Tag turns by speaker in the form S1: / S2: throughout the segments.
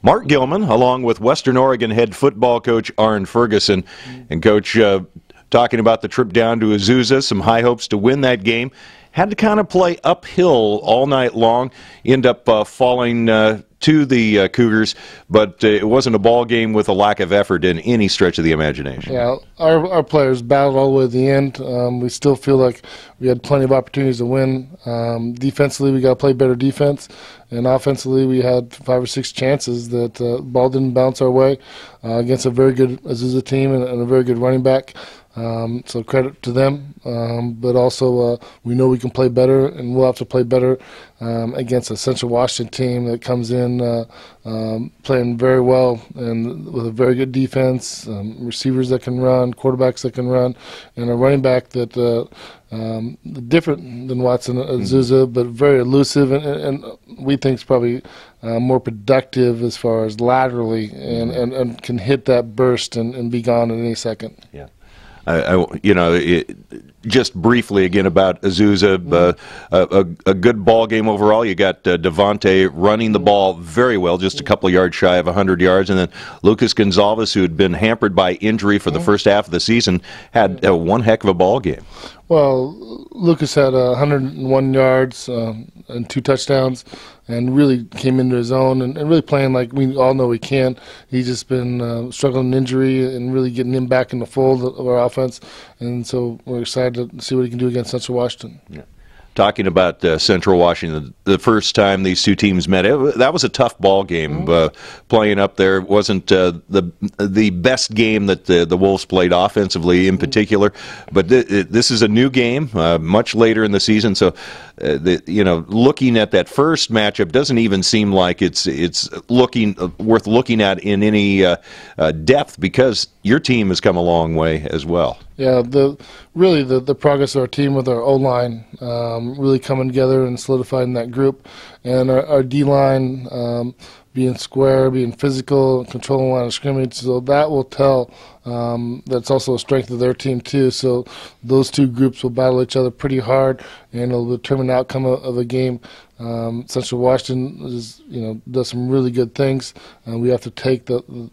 S1: Mark Gilman, along with Western Oregon head football coach Arn Ferguson. And Coach, talking about the trip down to Azusa, some high hopes to win that game. Had to kind of play uphill all night long, end up falling to the Cougars, but it wasn't a ball game with a lack of effort in any stretch of the imagination.
S2: Yeah, our players battled all the way to the end. We still feel like we had plenty of opportunities to win. Defensively, we got to play better defense, and offensively, we had 5 or 6 chances that the ball didn't bounce our way against a very good Azusa team and a very good running back. So credit to them, but also we know we can play better, and we'll have to play better against a Central Washington team that comes in playing very well and with a very good defense, receivers that can run, quarterbacks that can run, and a running back that different than Watson at Azusa, but very elusive, and we think is probably more productive as far as laterally, and can hit that burst and be gone at any second.
S1: Yeah. Just briefly again about Azusa, a good ball game overall. You got Devontae running the ball very well, just a couple of yards shy of 100 yards, and then Lucas Gonzalez, who had been hampered by injury for the first half of the season, had one heck of a ball game.
S2: Well, Lucas had 101 yards and 2 touchdowns, and really came into his own and really playing like we all know he can. He's just been struggling with injury and really getting him back in the fold of our offense, and so we're excited to see what he can do against Central Washington.
S1: Yeah. Talking about Central Washington, the first time these two teams met, that was a tough ball game. Playing up there wasn't the best game that the Wolves played offensively in particular, but this is a new game, much later in the season. So, looking at that first matchup doesn't even seem like it's worth looking at in any depth, because your team has come a long way as well.
S2: Yeah, the progress of our team with our O-line really coming together and solidifying that group, and our D-line being square, being physical, controlling the line of scrimmage, so that will tell. That's also a strength of their team too. So those two groups will battle each other pretty hard, and it'll determine the outcome of a game. Central Washington does some really good things, and we have to take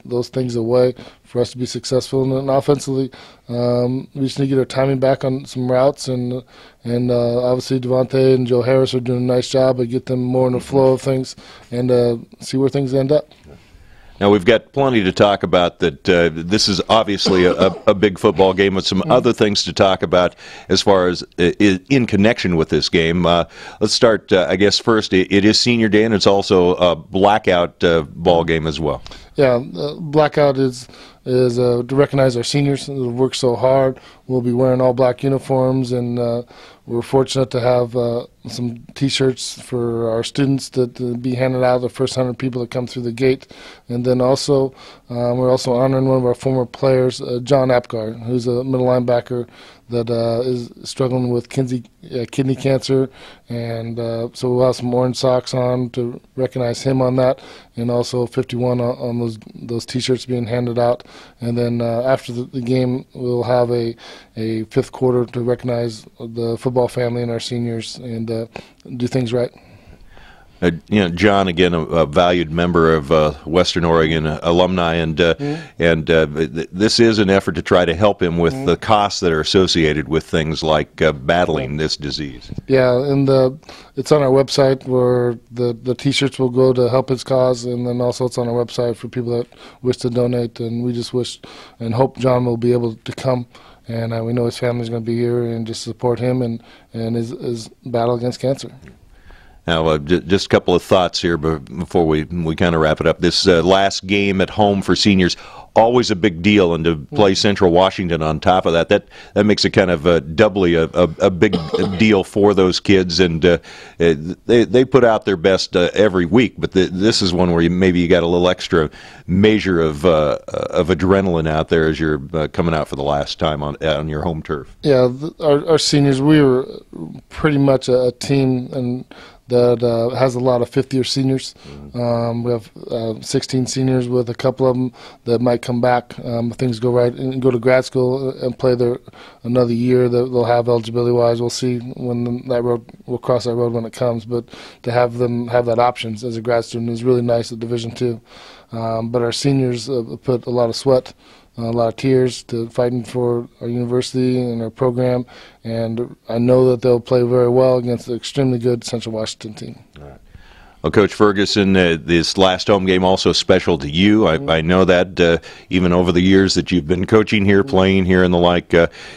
S2: those things away for us to be successful. And offensively, we just need to get our timing back on some routes, and obviously Devontae and Joe Harris are doing a nice job of get them more in the flow of things and see where things end up.
S1: Now, we've got plenty to talk about. This is obviously a big football game with some other things to talk about as far as in connection with this game. Let's start, I guess, first. It is Senior Day, and it's also a blackout ball game as well.
S2: Yeah, blackout is to recognize our seniors who worked so hard. We'll be wearing all black uniforms, and we're fortunate to have some T-shirts for our students to be handed out to the first 100 people that come through the gate. And then also, we're also honoring one of our former players, John Apgar, who's a middle linebacker that is struggling with kidney cancer, and so we'll have some orange socks on to recognize him on that, and also 51 on those T-shirts being handed out. And then after the game, we'll have a fifth quarter to recognize the football family and our seniors and do things right.
S1: John, again, a valued member of Western Oregon alumni, and this is an effort to try to help him with the costs that are associated with things like battling this disease.
S2: Yeah, and it's on our website where the T-shirts will go to help his cause, and then also it's on our website for people that wish to donate, and we just wish and hope John will be able to come. And we know his family's going to be here and just support him and his battle against cancer.
S1: Now, just a couple of thoughts here before we kind of wrap it up. This last game at home for seniors, always a big deal, and to play Central Washington on top of that makes it kind of doubly a big deal for those kids, and they put out their best every week, but this is one where maybe you got a little extra measure of adrenaline out there as you're coming out for the last time on your home turf.
S2: Yeah, our seniors, we were pretty much a team, and that has a lot of fifth-year seniors. We have 16 seniors with a couple of them that might come back if things go right and go to grad school and play there another year. That they'll have eligibility-wise. We'll see when that road, we'll cross that road when it comes. But to have them have that options as a grad student is really nice at Division II. But our seniors put a lot of sweat, a lot of tears to fighting for our university and our program, and I know that they'll play very well against an extremely good Central Washington team.
S1: All right. Well, Coach Ferguson, this last home game also special to you. I know that even over the years that you've been coaching here, playing here, and the like,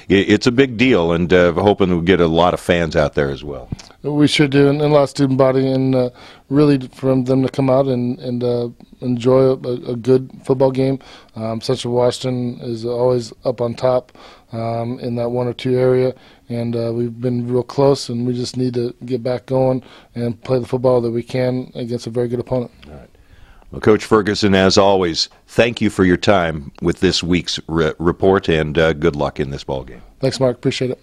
S1: it's a big deal, and hoping we'll get a lot of fans out there as well.
S2: We sure do, and a lot of student body, and really for them to come out and enjoy a good football game. Central Washington is always up on top in that 1 or 2 area, and we've been real close, and we just need to get back going and play the football that we can against a very good opponent.
S1: All right. Well, Coach Ferguson, as always, thank you for your time with this week's report, and good luck in this ball game.
S2: Thanks, Mark. Appreciate it.